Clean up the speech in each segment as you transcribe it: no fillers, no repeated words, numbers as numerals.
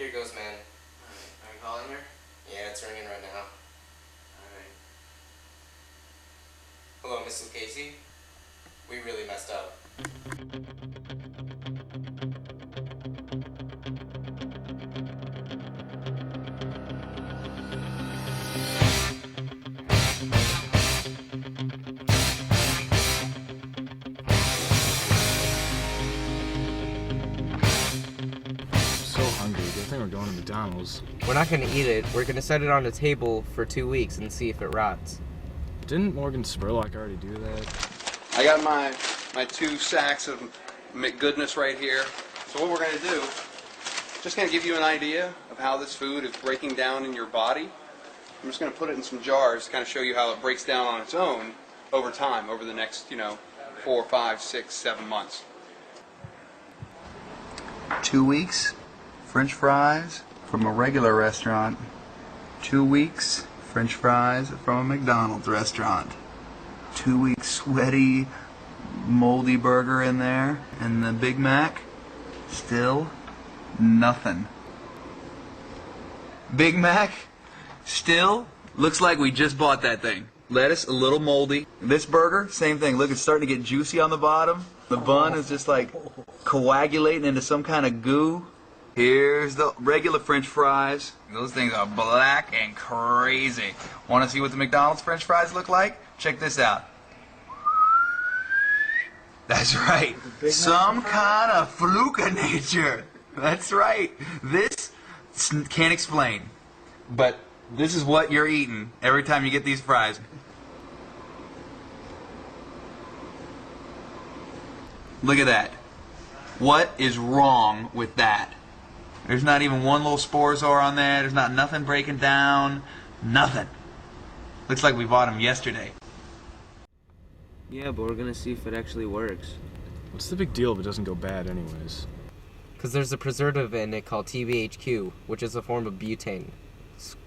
Here goes, man. Alright, are you calling her? Yeah, it's ringing right now. Alright. Hello, Mrs. Casey. We really messed up. I think we're going to McDonald's. We're not gonna eat it. We're gonna set it on the table for 2 weeks and see if it rots. Didn't Morgan Spurlock already do that? I got my 2 sacks of McGoodness right here. So what we're going to do, just kind of give you an idea of how this food is breaking down in your body. I'm just going to put it in some jars to kind of show you how it breaks down on its own over time, over the next, 4, 5, 6, 7 months. 2 weeks, French fries from a regular restaurant. 2 weeks, French fries from a McDonald's restaurant. 2 weeks, sweaty, moldy burger in there. And the Big Mac, still nothing. Big Mac, still looks like we just bought that thing. Lettuce, a little moldy. This burger, same thing. Look, it's starting to get juicy on the bottom. The bun is just like coagulating into some kind of goo. Here's the regular French fries. Those things are black and crazy. Want to see what the McDonald's French fries look like? Check this out. That's right. Some kind of fluke of nature. That's right. This can't explain. But this is what you're eating every time you get these fries. Look at that. What is wrong with that? There's not even one little sporosaur on there. There's not nothing breaking down. Nothing. Looks like we bought them yesterday. Yeah, but we're gonna see if it actually works. What's the big deal if it doesn't go bad anyways? Because there's a preservative in it called TBHQ, which is a form of butane,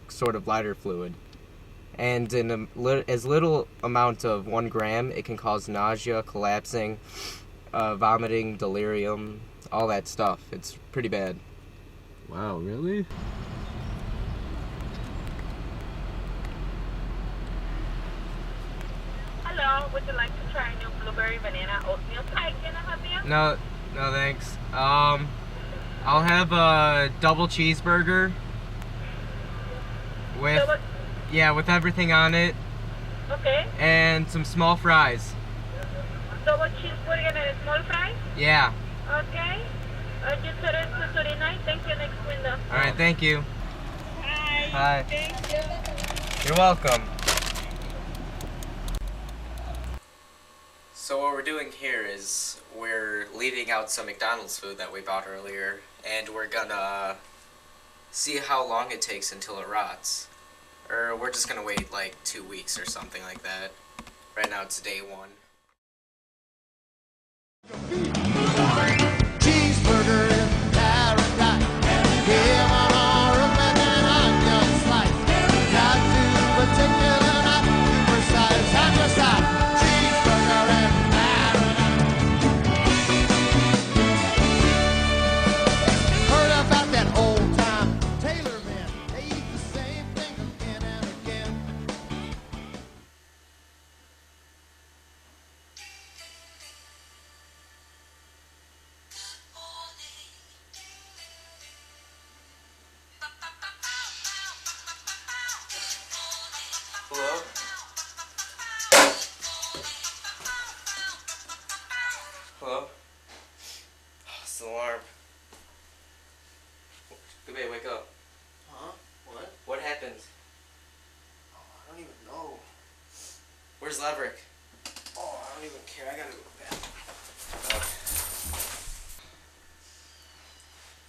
sort of lighter fluid. And in as little amount of 1 gram, it can cause nausea, collapsing, vomiting, delirium, all that stuff. It's pretty bad. Wow, really? Hello, would you like to try a new blueberry banana oatmeal pie? Can I help you? No thanks. I'll have a double cheeseburger with, with everything on it. Okay. And some small fries. Double cheeseburger and a small fry? Yeah. Okay. Just order 239. Thank you. Next window. All right, thank you. Hi. Hi. Thank you. You're welcome. So what we're doing here is we're leaving out some McDonald's food that we bought earlier, and we're gonna see how long it takes until it rots. Or we're just gonna wait like 2 weeks or something like that. Right now it's day 1. Cheeseburger in paradise. Give an arm and an onion slice. Got to particular, not too precise. And just a cheeseburger in paradise. Heard about that old time Taylor man. They eat the same thing again and again. Hello? Hello? Oh, it's the alarm. Goodbye, wake up. Huh? What? What happened? Oh, I don't even know. Where's Laverick? Oh, I don't even care. I gotta go to bed.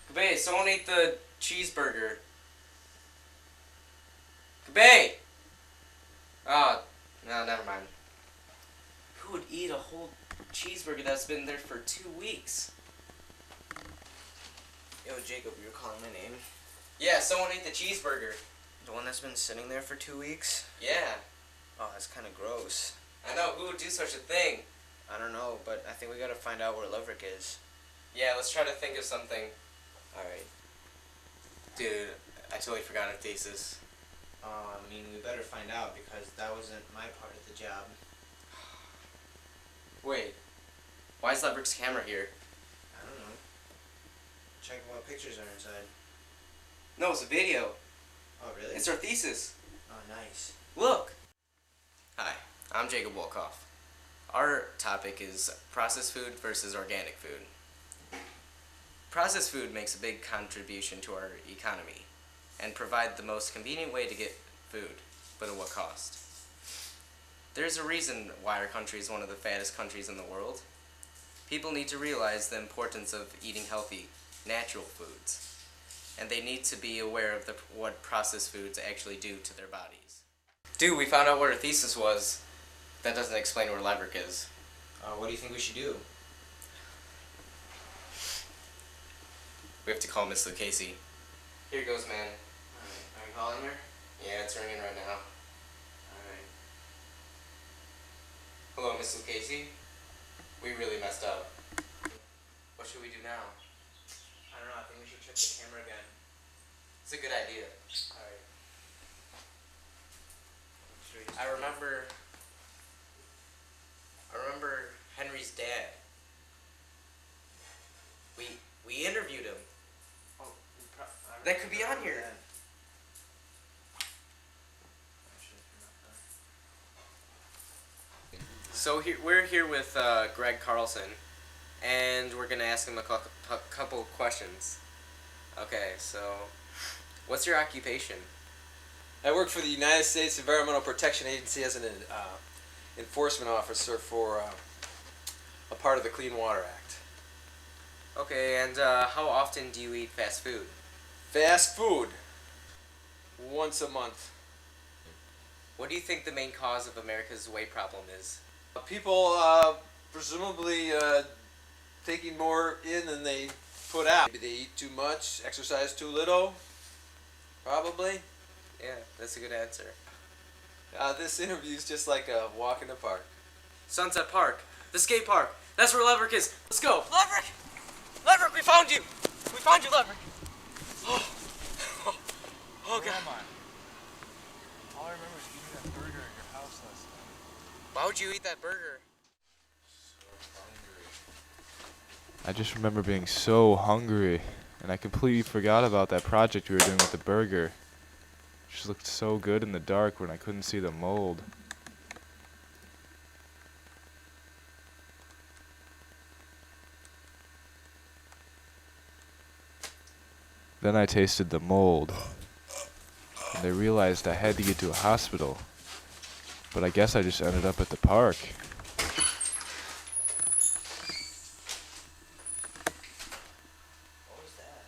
Goodbye, someone ate the cheeseburger. Goodbye! Oh, no, never mind. Who would eat a whole cheeseburger that's been there for 2 weeks? Yo, Jacob, you were calling my name? Yeah, someone ate the cheeseburger. The one that's been sitting there for 2 weeks? Yeah. Oh, that's kind of gross. I know, who would do such a thing? I don't know, but I think we gotta find out where Laverick is. Yeah, let's try to think of something. Alright. Dude, I totally forgot our thesis. I mean, we better find out because that wasn't my part of the job. Wait, why is Leveric's camera here? I don't know. Check what pictures are inside. No, it's a video. Oh, really? It's our thesis. Oh, nice. Look! Hi, I'm Jacob Wolkoff. Our topic is processed food versus organic food. Processed food makes a big contribution to our economy and provide the most convenient way to get food, but at what cost? There's a reason why our country is one of the fattest countries in the world. People need to realize the importance of eating healthy, natural foods, and they need to be aware of what processed foods actually do to their bodies. Dude, we found out what our thesis was. That doesn't explain where Leverick is. What do you think we should do? We have to call Miss Lucchese. Here goes, man. Are you calling her? Yeah, it's ringing right now. Alright. Hello, Miss Lucchese. We really messed up. What should we do now? I don't know, I think we should check the camera again. It's a good idea. Alright. I remember Henry's dad. We interviewed him. Oh, That could be on here. So we're here with Greg Carlson, and we're gonna ask him a couple questions. Okay, so what's your occupation? I work for the United States Environmental Protection Agency as an enforcement officer for a part of the Clean Water Act. Okay, and how often do you eat fast food? Fast food. Once a month. What do you think the main cause of America's weight problem is? People presumably taking more in than they put out. Maybe they eat too much, exercise too little. Probably. Yeah, that's a good answer. This interview is just like a walk in the park. Sunset Park, the skate park. That's where Leverick is. Let's go. Leverick! Leverick, we found you! We found you, Leverick! Oh God. Grandma, all I remember is eating that burger at your house last night. Why would you eat that burger? I just remember being so hungry, and I completely forgot about that project we were doing with the burger. It just looked so good in the dark when I couldn't see the mold. Then I tasted the mold, and I realized I had to get to a hospital, but I guess I just ended up at the park. What was that?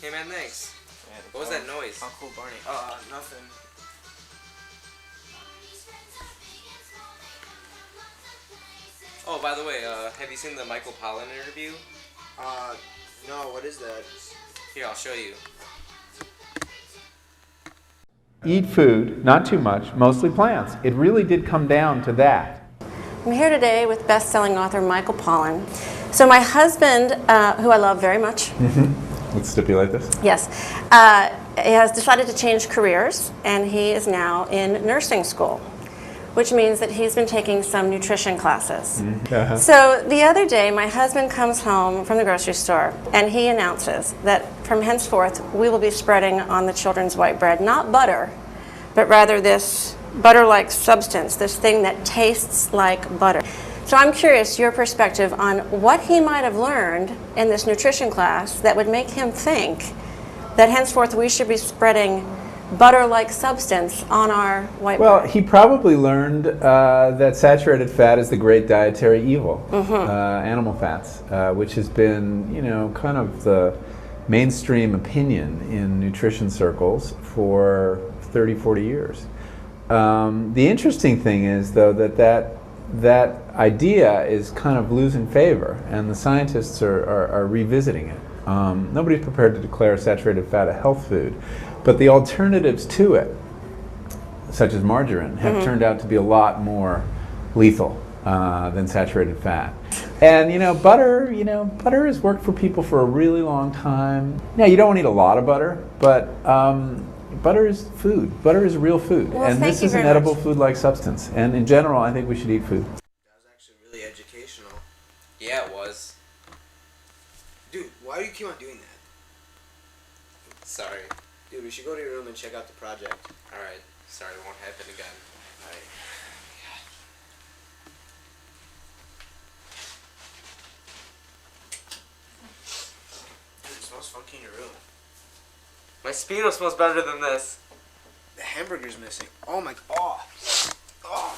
Hey man, thanks. What was that noise? Uncle Barney. Nothing. Oh, by the way, have you seen the Michael Pollan interview? No, what is that? Here, I'll show you. Eat food, not too much, mostly plants. It really did come down to that. I'm here today with best-selling author Michael Pollan. So my husband, who I love very much, Let's stipulate this. yes, he has decided to change careers, and he is now in nursing school, which means that he's been taking some nutrition classes. So the other day, my husband comes home from the grocery store, and he announces that from henceforth, we will be spreading on the children's white bread, not butter, but rather this butter-like substance, this thing that tastes like butter. So I'm curious your perspective on what he might have learned in this nutrition class that would make him think that henceforth we should be spreading butter-like substance on our white Well, bread. he probably learned that saturated fat is the great dietary evil, animal fats, which has been, you know, kind of the mainstream opinion in nutrition circles for 30, 40 years. The interesting thing is, though, that idea is kind of losing favor, and the scientists are revisiting it. Nobody's prepared to declare saturated fat a health food, but the alternatives to it, such as margarine, have turned out to be a lot more lethal than saturated fat. And butter has worked for people for a really long time. Now, you don't want to eat a lot of butter, but butter is food. Butter is real food, Well, and thank this you is an very edible much. food-like substance. And in general, I think we should eat food. That was actually really educational. Yeah, it was. Dude, why do you keep on doing that? Sorry. Dude, we should go to your room and check out the project. Alright. Sorry, it won't happen again. Alright. Dude, it smells funky in your room. My Speedo smells better than this. The hamburger's missing. Oh my. Oh. Oh.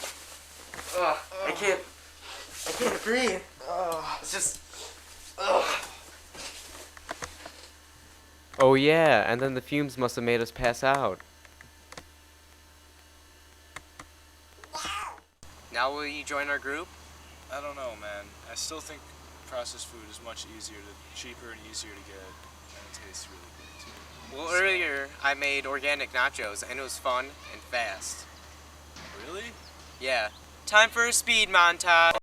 Ugh, I can't breathe. It's just. Ugh. Oh yeah, and then the fumes must have made us pass out. Now will you join our group? I don't know, man. I still think processed food is much cheaper and easier to get, and it tastes really good too. Well, earlier I made organic nachos, and it was fun and fast. Really? Yeah. Time for a speed montage.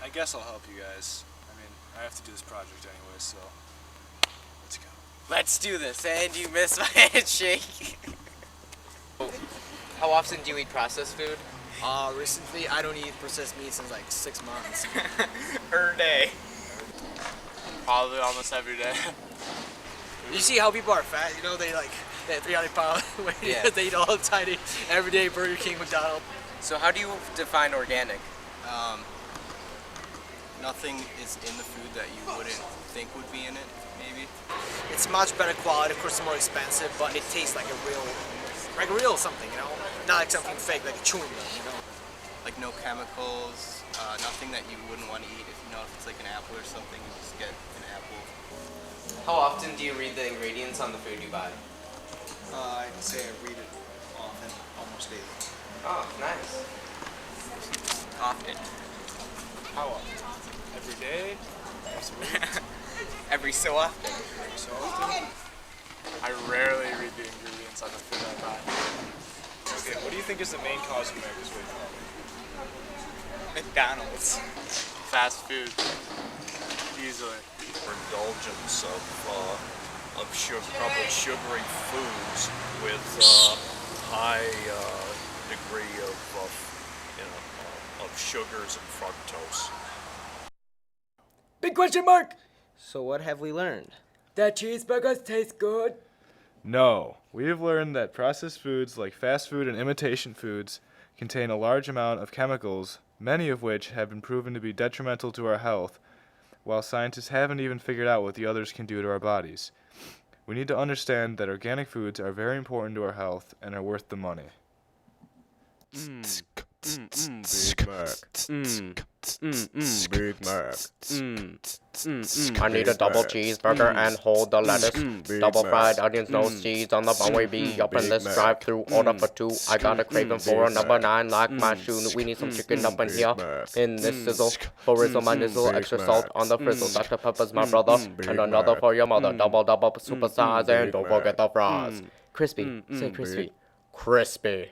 I guess I'll help you guys. I mean, I have to do this project anyway, so let's go. Let's do this, and you missed my handshake. How often do you eat processed food? Recently, I don't eat processed meat since like 6 months. Per day. Probably almost every day. You see how people are fat? You know, they have 300 pound weight. Yeah. They eat all the tiny, every day Burger King, McDonald's. So how do you define organic? Nothing is in the food that you wouldn't think would be in it, maybe. It's much better quality, of course it's more expensive, but it tastes like a real something, you know? Not like something fake, like a chewing gum, you know? Like no chemicals, nothing that you wouldn't want to eat. If you know if it's like an apple or something, you just get an apple. How often do you read the ingredients on the food you buy? I'd say I read it often, almost daily. Oh, nice. Often. How often? Every day? Once a week? Every so often. Every so often? I rarely read the ingredients on the food I buy. Okay, what do you think is the main cause of America's weight problem? McDonald's. Fast food. Easily. Indulgence of probably sugary foods with high degree of sugars and fructose. Big question mark! So what have we learned? That cheeseburgers taste good. No, we have learned that processed foods like fast food and imitation foods contain a large amount of chemicals, many of which have been proven to be detrimental to our health, while scientists haven't even figured out what the others can do to our bodies. We need to understand that organic foods are very important to our health and are worth the money. Big Mac. Big Mac. I need a double cheeseburger and hold the lettuce. Double fried onions, no cheese on the bun. We be up in this drive-through. Order for 2. I got a craving for a number 9 like my shoe. We need some chicken up in here. In this sizzle. For rizzle my nizzle. Extra salt on the frizzle. Dr. Pepper's my brother. And another for your mother. Double super size. And don't forget the fries. Crispy. Say crispy. Crispy.